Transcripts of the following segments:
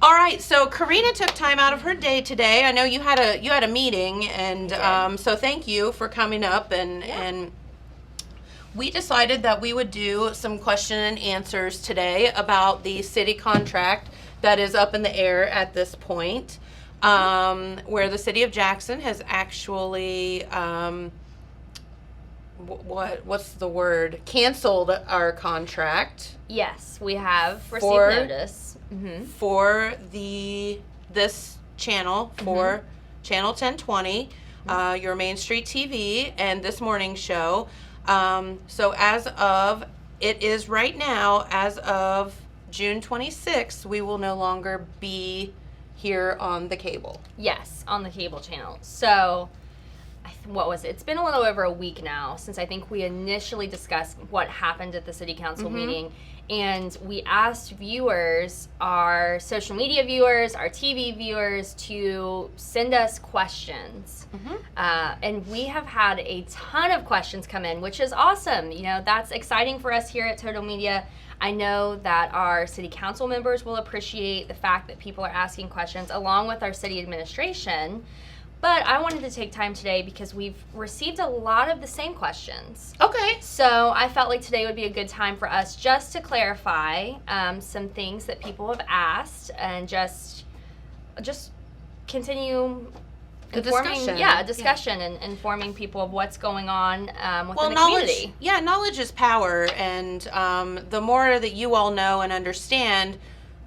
All right, so Karena took time out of her day today. I know you had a meeting, and so thank you for coming up. And we decided that we would do some question and answers today about the city contract that is up in the air at this point, where the city of Jackson has actually what's the word? Canceled our contract. Yes, we have received notice. Mm-hmm. For this channel, for Channel 1020, your Main Street TV, and this morning show. So it is right now, as of June 26th, we will no longer be here on the cable. Yes, on the cable channel. So, what was it? It's been a little over a week now since I think we initially discussed what happened at the city council meeting. And we asked viewers, our social media viewers, our TV viewers, to send us questions. And we have had a ton of questions come in, which is awesome. You know, that's exciting for us here at Total Media. I know that our city council members will appreciate the fact that people are asking questions, along with our city administration. But I wanted to take time today because we've received a lot of the same questions. Okay. So I felt like today would be a good time for us just to clarify some things that people have asked, and just continue discussion and informing people of what's going on within the community. Yeah, knowledge is power, and the more that you all know and understand,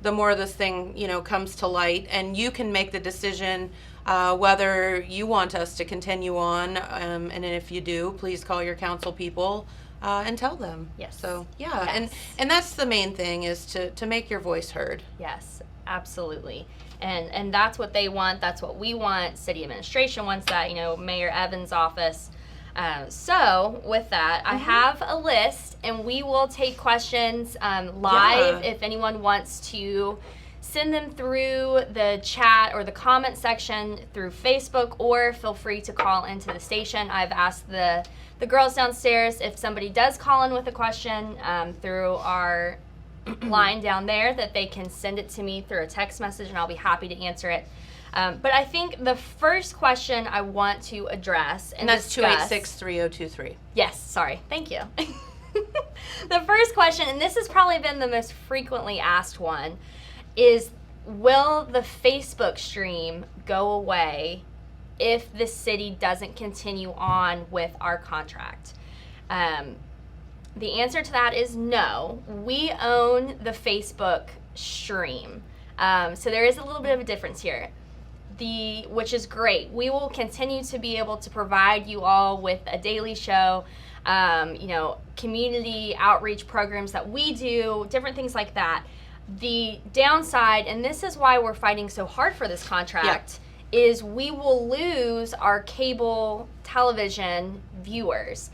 the more this thing comes to light, and you can make the decision whether you want us to continue on, and if you do, please call your council people and tell them. Yes. So and that's the main thing, is to make your voice heard. Yes, absolutely. And that's what they want. That's what we want. City administration wants that. Mayor Evans' office. So with that, I have a list, and we will take questions live if anyone wants to send them through the chat or the comment section through Facebook, or feel free to call into the station. I've asked the girls downstairs if somebody does call in with a question through our line down there, that they can send it to me through a text message, and I'll be happy to answer it. But I think the first question I want to address and that's discuss, 286-3023. Yes, sorry. Thank you. The first question, and this has probably been the most frequently asked one, is will the Facebook stream go away if the city doesn't continue on with our contract? The answer to that is no. We own the Facebook stream. So there is a little bit of a difference here, which is great. We will continue to be able to provide you all with a daily show, community outreach programs that we do, different things like that. The downside, and this is why we're fighting so hard for this contract, is we will lose our cable television viewers,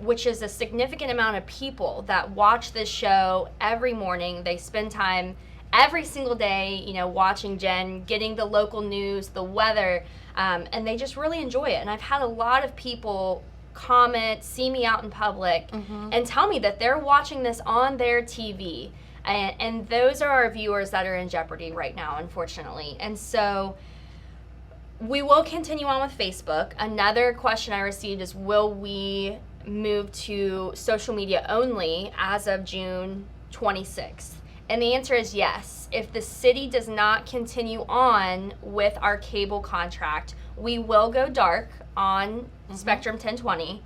which is a significant amount of people that watch this show every morning. They spend time every single day, watching Jen, getting the local news, the weather, and they just really enjoy it. And I've had a lot of people comment, see me out in public, and tell me that they're watching this on their TV. And those are our viewers that are in jeopardy right now, unfortunately. And so we will continue on with Facebook. Another question I received is, will we move to social media only as of June 26th? And the answer is yes. If the city does not continue on with our cable contract, we will go dark on Spectrum 1020.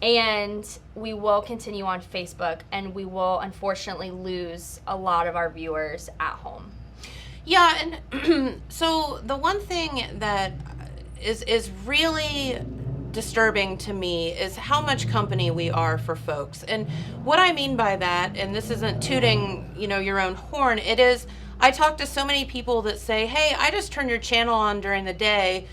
And we will continue on Facebook, and we will unfortunately lose a lot of our viewers at home. Yeah, and so the one thing that is really disturbing to me is how much company we are for folks. And what I mean by that, and this isn't tooting, your own horn, it is, I talk to so many people that say, hey, I just turn your channel on during the day.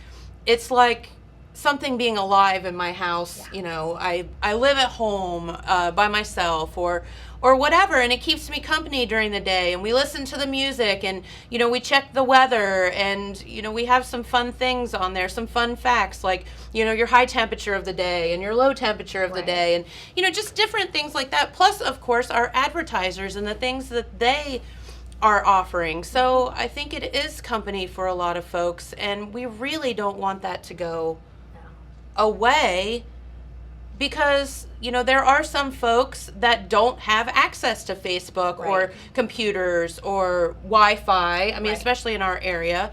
It's like something being alive in my house. I live at home by myself or whatever, and it keeps me company during the day, and we listen to the music, and we check the weather, and we have some fun things on there, some fun facts, like your high temperature of the day and your low temperature of the day, and just different things like that, plus of course our advertisers and the things that they are offering. So I think it is company for a lot of folks, and we really don't want that to go away, because there are some folks that don't have access to Facebook or computers or Wi-Fi. I mean, especially in our area.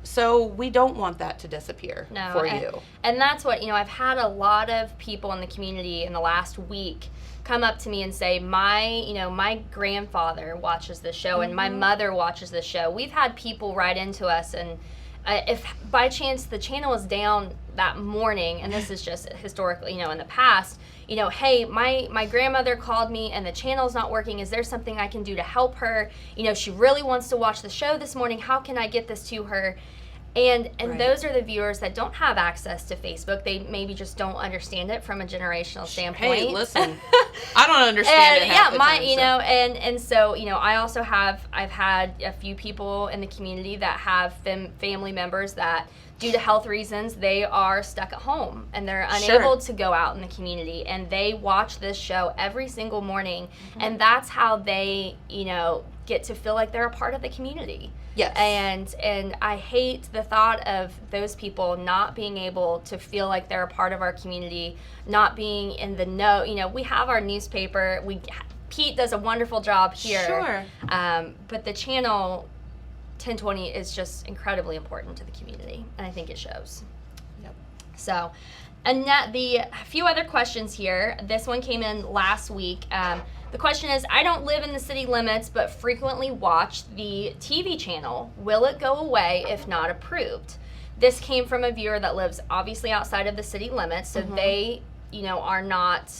So we don't want that to disappear for you. And that's what, I've had a lot of people in the community in the last week come up to me and say, my grandfather watches this show and my mother watches this show. We've had people write into us, and if by chance the channel is down that morning, and this is just historically, in the past, hey, my grandmother called me and the channel's not working. Is there something I can do to help her? She really wants to watch the show this morning. How can I get this to her? And those are the viewers that don't have access to Facebook. They maybe just don't understand it from a generational standpoint. Hey, listen, I don't understand it half the time, and so I also I've had a few people in the community that have family members that, due to health reasons, they are stuck at home and they're unable to go out in the community, and they watch this show every single morning, and that's how they get to feel like they're a part of the community. Yes. And I hate the thought of those people not being able to feel like they're a part of our community, not being in the know. We have our newspaper. Pete does a wonderful job here. Sure. But the channel 1020 is just incredibly important to the community, and I think it shows. Yep. So, Annette, the few other questions here. This one came in last week. The question is, I don't live in the city limits, but frequently watch the TV channel. Will it go away if not approved? This came from a viewer that lives obviously outside of the city limits, so they are not,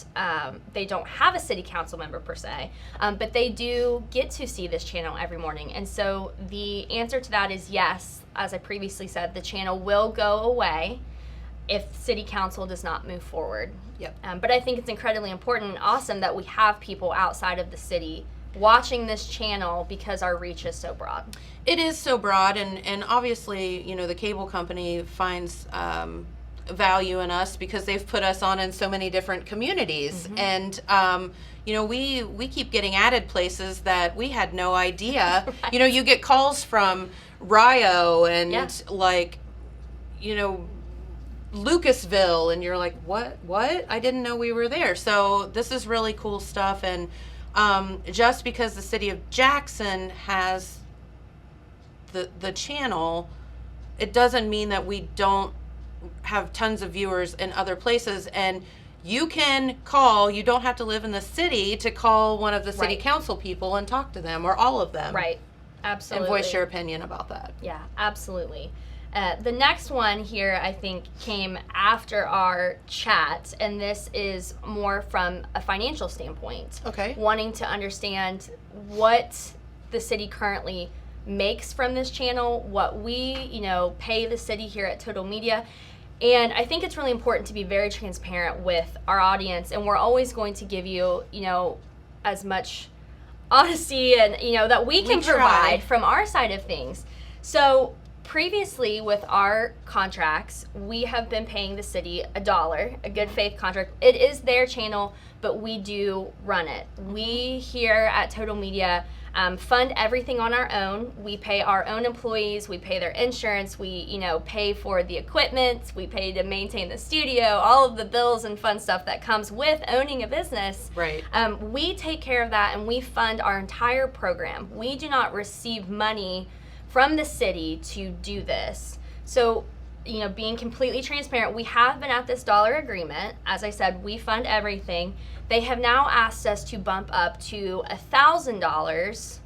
they don't have a city council member per se, but they do get to see this channel every morning. And so the answer to that is yes. As I previously said, the channel will go away if city council does not move forward. Yep. But I think it's incredibly important and awesome that we have people outside of the city watching this channel, because our reach is so broad. It is so broad, and obviously, the cable company finds value in us because they've put us on in so many different communities, and we keep getting added places that we had no idea. You get calls from Rio and Lucasville, and you're like, what? I didn't know we were there. So this is really cool stuff, and just because the city of Jackson has the channel, it doesn't mean that we don't have tons of viewers in other places. And you can call, you don't have to live in the city to call one of the city council people and talk to them, or all of them. Right. Absolutely. And voice your opinion about that. Yeah, absolutely. The next one here, I think, came after our chat, and this is more from a financial standpoint. Okay. Wanting to understand what the city currently makes from this channel, what we, pay the city here at Total Media. And I think it's really important to be very transparent with our audience, and we're always going to give you, as much honesty and, that we can provide from our side of things. So previously with our contracts, we have been paying the city $1, a good faith contract. It is their channel, but we do run it. We here at Total Media fund everything on our own. We pay our own employees, we pay their insurance, we pay for the equipment, we pay to maintain the studio, all of the bills and fun stuff that comes with owning a business. Right. We take care of that, and we fund our entire program. We do not receive money from the city to do this. So, being completely transparent, we have been at this $1 agreement. As I said, we fund everything. They have now asked us to bump up to $1,000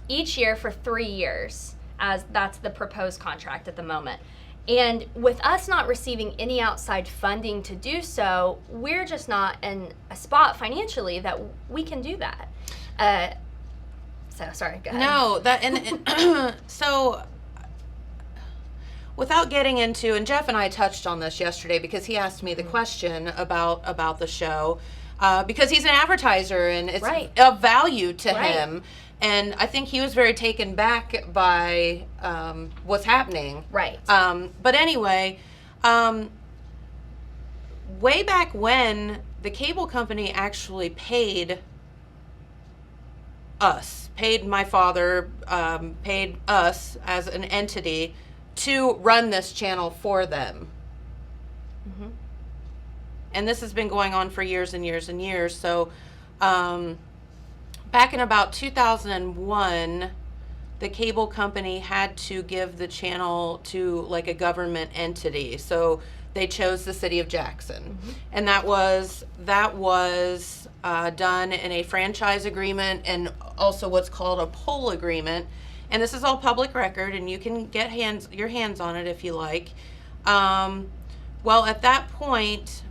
each year for 3 years, as that's the proposed contract at the moment. And with us not receiving any outside funding to do so, we're just not in a spot financially that we can do that. So sorry, go ahead. No, so without getting into, and Jeff and I touched on this yesterday because he asked me the question about the show, because he's an advertiser and it's of value to him, and I think he was very taken back by what's happening. Right. But anyway, way back when, the cable company actually paid us, paid my father, paid us as an entity to run this channel for them. Mm-hmm. And this has been going on for years and years and years. So back in about 2001, the cable company had to give the channel to like a government entity. So they chose the city of Jackson. Mm-hmm. And that was done in a franchise agreement and also what's called a poll agreement. And this is all public record, and you can get your hands on it if you like. Well, at that point,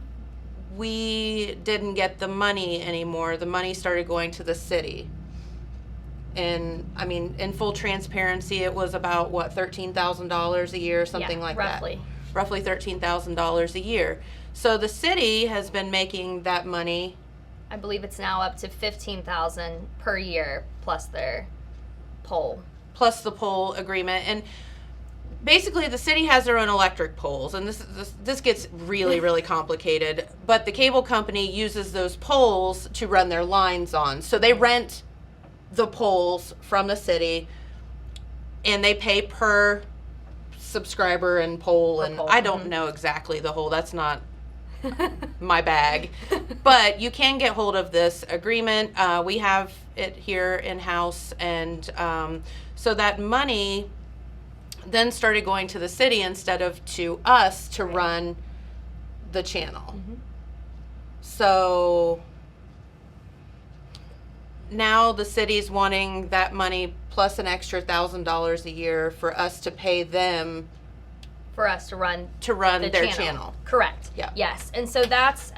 we didn't get the money anymore. The money started going to the city. And I mean, in full transparency, it was about what, $13,000 a year, something like roughly. that. Roughly $13,000 a year. So the city has been making that money. I believe it's now up to $15,000 per year plus their poll. Plus the poll agreement. And basically the city has their own electric poles, and this gets really, really complicated. But the cable company uses those poles to run their lines on. So they rent the poles from the city, and they pay per subscriber and pole. And I don't know exactly the whole. That's not my bag. But you can get hold of this agreement. We have it here in-house, and so that money then started going to the city instead of to us to run the channel. Mm-hmm. So now the city's wanting that money plus an extra $1,000 a year for us to pay them for us to run their channel. Correct. Yeah. Yes. And so that's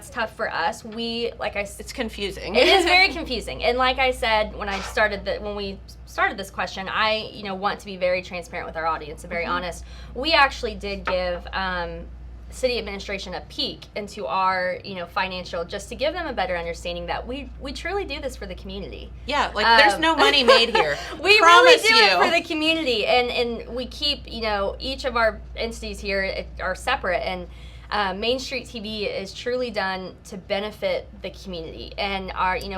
tough for us. It's confusing. It is very confusing. And like I said when we started this question, I want to be very transparent with our audience and very honest. We actually did give city administration a peek into our financial, just to give them a better understanding that we truly do this for the community. Yeah, like there's no money made here. We really do it for the community, and we keep each of our entities here are separate, and Main Street TV is truly done to benefit the community, and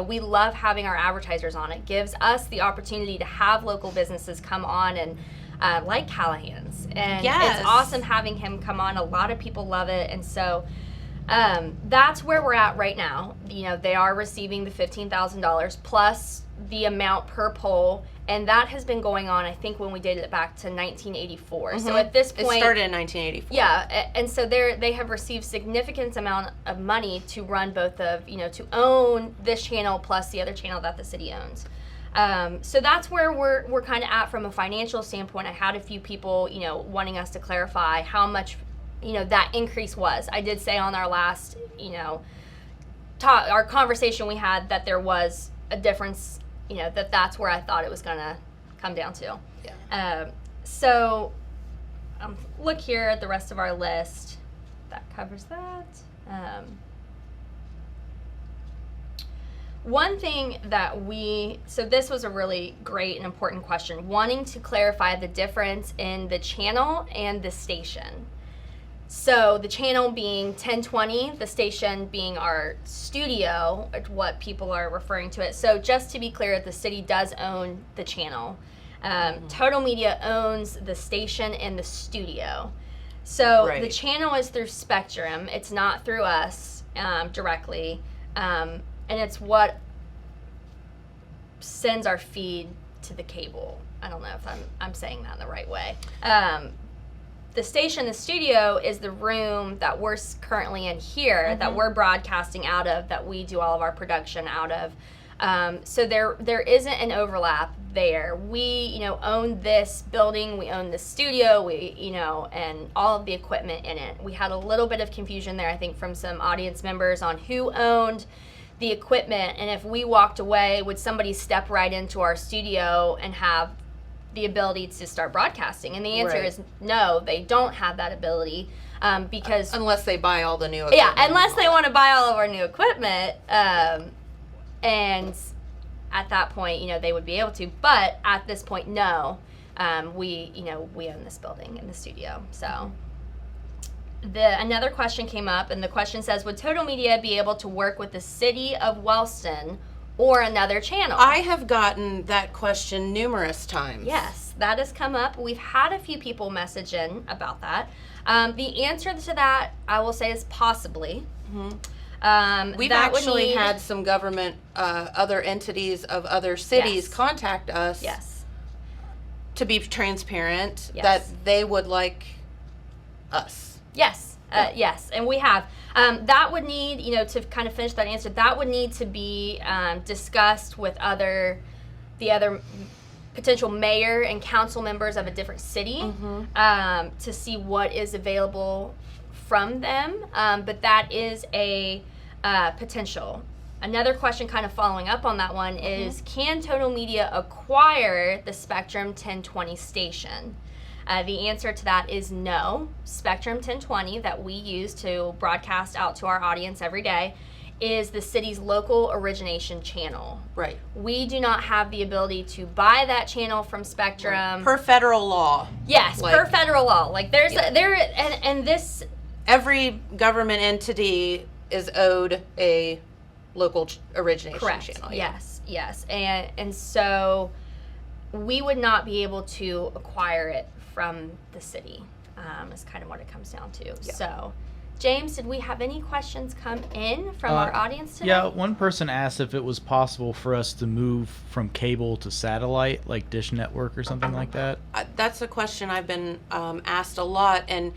we love having our advertisers on. It gives us the opportunity to have local businesses come on and like Callahan's, and yes. It's awesome having him come on. A lot of people love it, and so that's where we're at right now. They are receiving the $15,000 plus the amount per poll, and that has been going on, I think, when we dated it back to 1984. Mm-hmm. So at this point, it started in 1984. Yeah, and so they have received significant amount of money to run both of to own this channel plus the other channel that the city owns. So that's where we're kind of at from a financial standpoint. I had a few people, wanting us to clarify how much, that increase was. I did say on our last, our conversation we had that there was a difference, that's where I thought it was going to come down to. Yeah. So look here at the rest of our list. That covers that. One thing that so this was a really great and important question, wanting to clarify the difference in the channel and the station. So the channel being 1020, the station being our studio, what people are referring to it. So just to be clear, the city does own the channel. Total Media owns the station and the studio. So right. The channel is through Spectrum. It's not through us directly. And it's what sends our feed to the cable. I don't know if I'm saying that in the right way. The station, the studio, is the room that we're currently in here, that we're broadcasting out of, that we do all of our production out of. So there isn't an overlap there. We, own this building, we own the studio, and all of the equipment in it. We had a little bit of confusion there, I think, from some audience members on who owned the equipment, and if we walked away, would somebody step right into our studio and have the ability to start broadcasting? And the answer right. is no, they don't have that ability, because unless they buy all the new equipment. Yeah, unless they want to buy all of our new equipment, and at that point, they would be able to. But at this point, no, we own this building and the studio. So another question came up, and the question says, would Total Media be able to work with the city of Wellston or another channel. I have gotten that question numerous times. Yes, that has come up. We've had a few people message in about that. The answer to that, I will say, is possibly. We've actually had some government, other entities of other cities contact us. Yes. To be transparent, Yes. that they would like us. Yes. Yes, and we have. That would need, to kind of finish that answer, that would need to be discussed with the other potential mayor and council members of a different city to see what is available from them. But that is a potential. Another question kind of following up on that one is, can Total Media acquire the Spectrum 1020 station? The answer to that is no. Spectrum 1020 that we use to broadcast out to our audience every day is the city's local origination channel. Right. We do not have the ability to buy that channel from Spectrum. Per federal law. Yes, per federal law. Like this. Every government entity is owed a local origination channel. Yes. And so we would not be able to acquire it from the city, is kind of what it comes down to. Yeah. So, James, did we have any questions come in from our audience today? Yeah, one person asked if it was possible for us to move from cable to satellite, like Dish Network or something like that. That's a question I've been asked a lot, and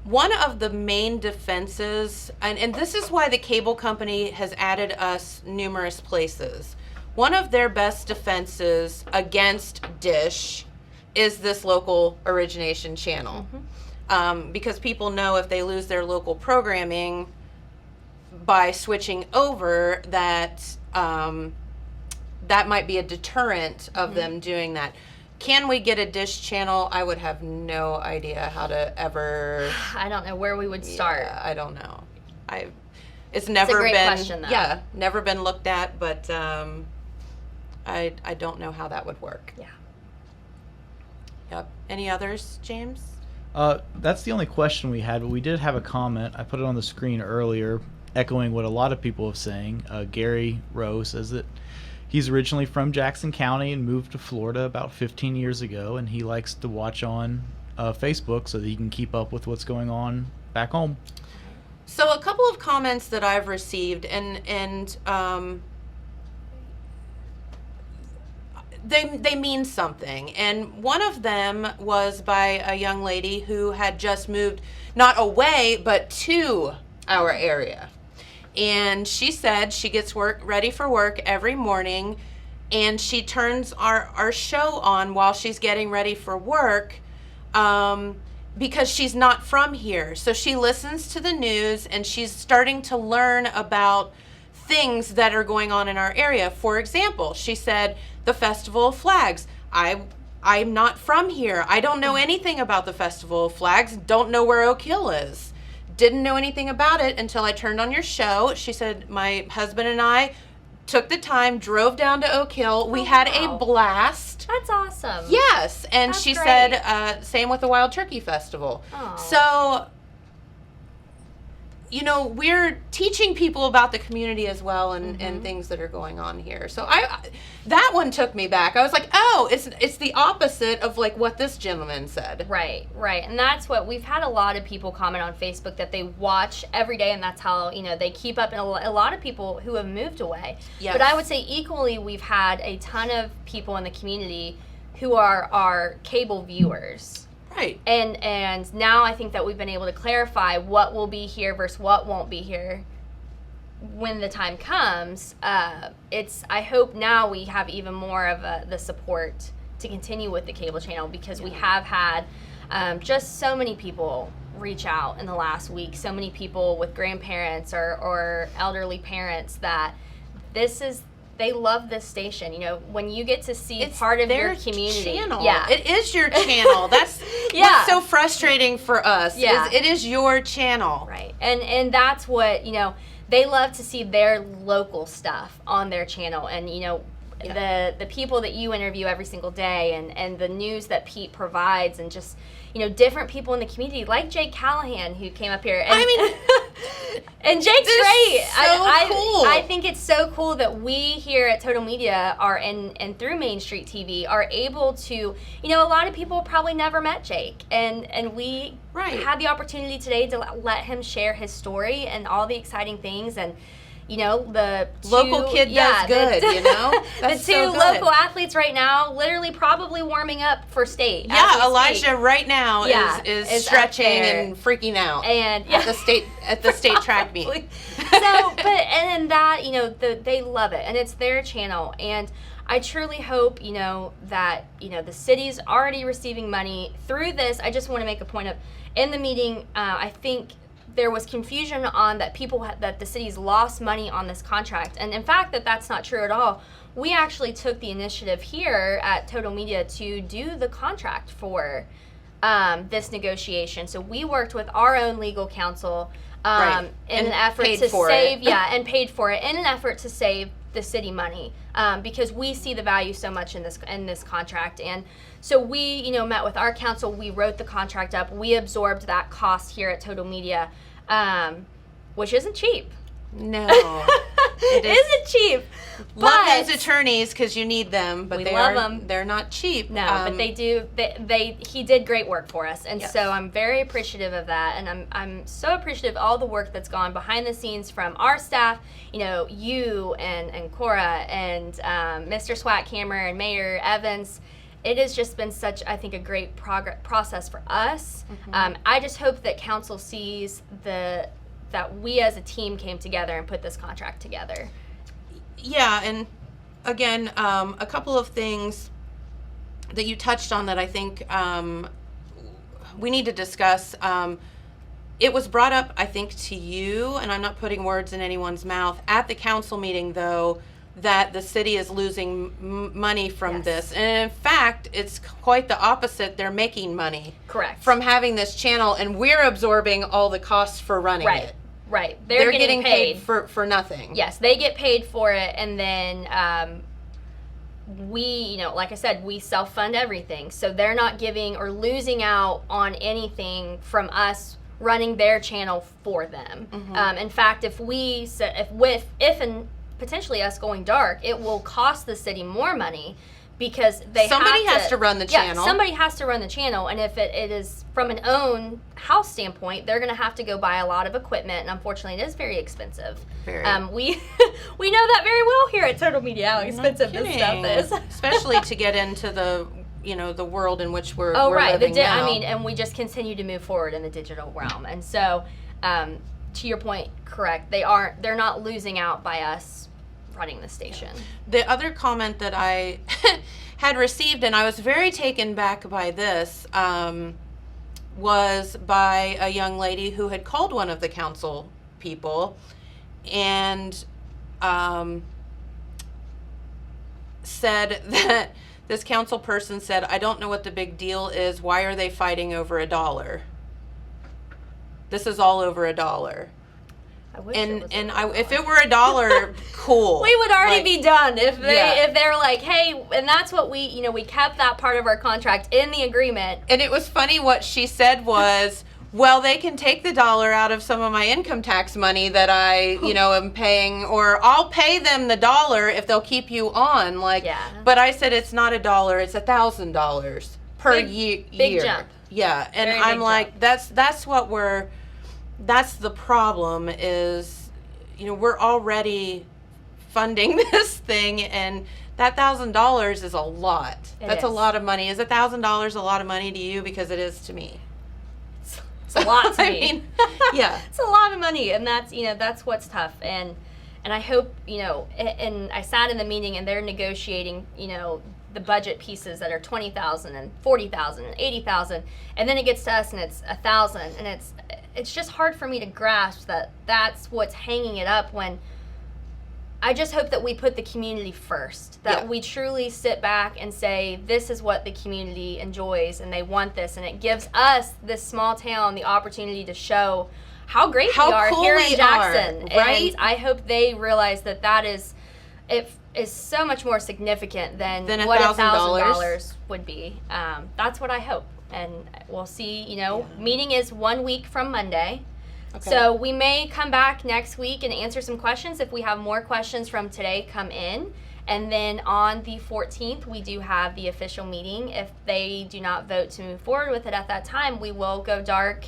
one of the main defenses, and this is why the cable company has added us numerous places. One of their best defenses against Dish is this local origination channel. Because people know if they lose their local programming by switching over, that that might be a deterrent of them doing that. Can we get a Dish channel? I would have no idea how to ever. I don't know where we would start. Yeah, I don't know. It's never a great been question, though. Never been looked at, but I don't know how that would work. Yeah. Yep. Any others, James? That's the only question we had, but we did have a comment. I put it on the screen earlier, echoing what a lot of people have saying. Gary Rowe says that he's originally from Jackson County and moved to Florida about 15 years ago, and he likes to watch on Facebook so that he can keep up with what's going on back home. So a couple of comments that I've received, and they mean something. And one of them was by a young lady who had just moved, not away, but to our area. And she said she gets ready for work every morning, and she turns our show on while she's getting ready for work, because she's not from here. So she listens to the news, and she's starting to learn about things that are going on in our area. For example, she said the Festival of Flags. I'm not from here. I don't know anything about the Festival of Flags. Don't know where Oak Hill is. Didn't know anything about it until I turned on your show. She said my husband and I took the time, drove down to Oak Hill. We had a blast. That's awesome. Yes. And That's she great. said same with the Wild Turkey Festival. Oh. So, we're teaching people about the community as well, and things that are going on here. So that one took me back. I was like, oh, it's the opposite of like what this gentleman said. Right. And that's what we've had a lot of people comment on Facebook, that they watch every day, and that's how, they keep up. And a lot of people who have moved away. Yes. But I would say equally, we've had a ton of people in the community who are our cable viewers. Right. And now I think that we've been able to clarify what will be here versus what won't be here when the time comes. I hope now we have even more of the support to continue with the cable channel, because we have had just so many people reach out in the last week, so many people with grandparents or elderly parents that they love this station. When you get to see It's part of their your community. channel. Yeah. It is your channel. That's what's so frustrating for us. Yeah. It is your channel. Right. And that's what, they love to see their local stuff on their channel. And, the people that you interview every single day, and the news that Pete provides, and just, different people in the community, like Jake Callahan, who came up here. And And Jake's This great. is so cool. I think it's so cool that we here at Total Media are and through Main Street TV are able to, a lot of people probably never met Jake, and we had the opportunity today to let him share his story and all the exciting things, and the local kid does good. That's the two so good. local athletes right now, literally probably warming up for state. Yeah, Elijah right now is is stretching and freaking out, and at the state track meet. So, and that they love it, and it's their channel, and I truly hope that the city's already receiving money through this. I just want to make a point of in the meeting. I think there was confusion on that that the city's lost money on this contract, and in fact that's not true at all. We actually took the initiative here at Total Media to do the contract for this negotiation. So we worked with our own legal counsel in an effort to save and paid for it in an effort to save the city money, because we see the value so much in this contract. And so we met with our counsel, we wrote the contract up, we absorbed that cost here at Total Media, which isn't cheap. No, it isn't cheap. Love those attorneys because you need them, but they're not cheap. No, but they do. He did great work for us, and so I'm very appreciative of that, and I'm so appreciative of all the work that's gone behind the scenes from our staff. You and Cora and Mr. Swatkammer and Mayor Evans. It has just been such, I think, a great process for us. Mm-hmm. I just hope that council sees that we as a team came together and put this contract together. Yeah, and again, a couple of things that you touched on that I think we need to discuss. It was brought up, I think, to you, and I'm not putting words in anyone's mouth, at the council meeting, though, that the city is losing money from this. And in fact, it's quite the opposite. They're making money. Correct. From having this channel, and we're absorbing all the costs for running it. Right. They're getting paid for nothing. Yes, they get paid for it, and then we, like I said, we self-fund everything. So they're not giving or losing out on anything from us running their channel for them. Mm-hmm. In fact, if and potentially us going dark, it will cost the city more money because somebody has to run the channel. Somebody has to run the channel, and if it is from an own house standpoint, they're going to have to go buy a lot of equipment, and unfortunately, it is very expensive. Very. We know that very well here at Total Media how expensive this stuff is, especially to get into the the world in which we're living now. And we just continue to move forward in the digital realm, and so to your point, correct. They're not losing out by us running the station. The other comment that I had received, and I was very taken back by this, was by a young lady who had called one of the council people and said that this council person said, "I don't know what the big deal is. Why are they fighting over $1? This is all over $1." I wish if it were $1, cool. We would already be done if they're like, hey, and that's what we kept that part of our contract in the agreement. And it was funny what she said was, well, they can take the $1 out of some of my income tax money that I am paying, or I'll pay them the $1 if they'll keep you on. But I said it's not $1, it's $1,000 per year. Big jump. Yeah, and Very I'm like, jump. That's the problem is, we're already funding this thing, and that $1,000 is a lot. That's a lot of money. Is $1,000 a lot of money to you? Because it is to me. It's a lot to me. Yeah. It's a lot of money, and that's what's tough. And I hope, and I sat in the meeting, and they're negotiating, the budget pieces that are $20,000 and $40,000 and $80,000, and then it gets to us and it's $1,000, and it's just hard for me to grasp that that's what's hanging it up, when I just hope that we put the community first, that we truly sit back and say, this is what the community enjoys and they want this, and it gives us, this small town, the opportunity to show how great we are cool here in Jackson. Right? And I hope they realize that is so much more significant than what $1,000 would be. That's what I hope. And we'll see, meeting is 1 week from Monday. Okay. So we may come back next week and answer some questions. If we have more questions from today, come in. And then on the 14th, we do have the official meeting. If they do not vote to move forward with it at that time, we will go dark.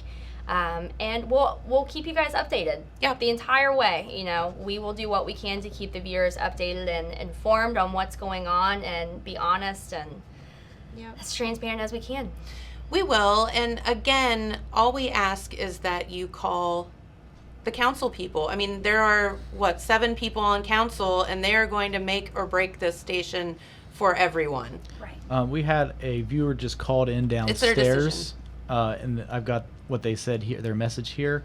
And we'll keep you guys updated. Yeah. The entire way. You know, we will do what we can to keep the viewers updated and informed on what's going on, and be honest and as transparent as we can. We will. And again, all we ask is that you call the council people. I mean, there are 7 people on council, and they are going to make or break this station for everyone. Right. We had a viewer just called in It's their downstairs. decision. And I've got what they said here, their message here.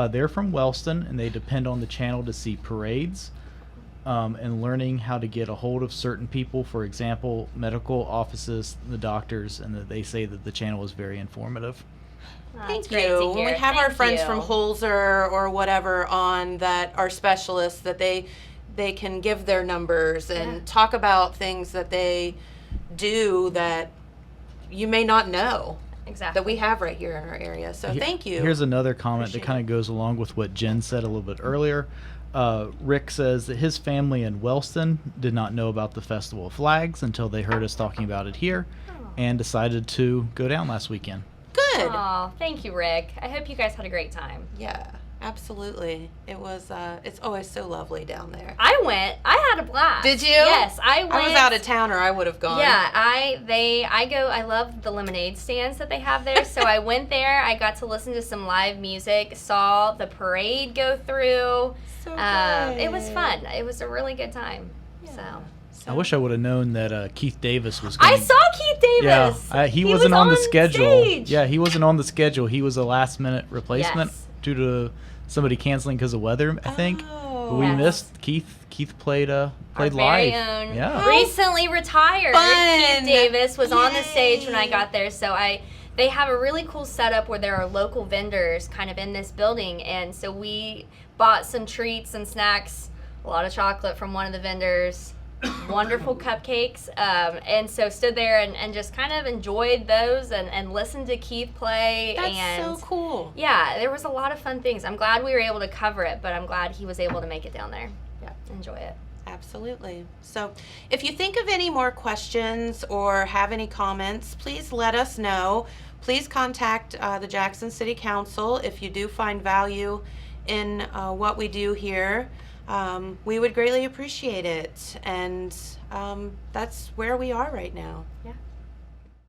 They're from Wellston, and they depend on the channel to see parades and learning how to get a hold of certain people, for example, medical offices, the doctors, and that they say that the channel is very informative. Thank great you. to When we hear. have our Thank friends you. from Holzer or whatever on that are specialists, that they can give their numbers and talk about things that they do that you may not know. Exactly. That we have right here in our area. So thank you. Here's another comment that Appreciate kind of goes along with what Jen said a little bit earlier. Rick says that his family in Wellston did not know about the Festival of Flags until they heard us talking about it here and decided to go down last weekend. Good. Oh, thank you, Rick. I hope you guys had a great time. Yeah, absolutely. It was, it's always so lovely down there. I went. I had a blast. Did you? Yes, I went. I was out of town, or I would have gone. Yeah, I love the lemonade stands that they have there. So I went there. I got to listen to some live music, saw the parade go through. So It was fun. It was a really good time. Yeah. So I wish I would have known that Keith Davis was I going. saw Keith Davis. Yeah, he wasn't on the schedule. Stage. Yeah, he wasn't on the schedule. He was a last-minute replacement Yes. due to somebody canceling because of weather, I think. Oh. But we Yes. missed Keith. Keith played Our live. very own, Yeah. recently retired Fun. Keith Davis was on the stage when I Yay. got there. So they have a really cool setup where there are local vendors kind of in this building, and so we bought some treats and snacks, a lot of chocolate from one of the vendors, wonderful cupcakes, and so stood there and just kind of enjoyed those and listened to Keith play. That's and so cool. yeah, there was a lot of fun things. I'm glad we were able to cover it, but I'm glad he was able to make it down there. Yeah. Enjoy it. Absolutely. So if you think of any more questions or have any comments, please let us know. Please contact the Jackson City Council if you do find value in what we do here. We would greatly appreciate it. And that's where we are right now. Yeah.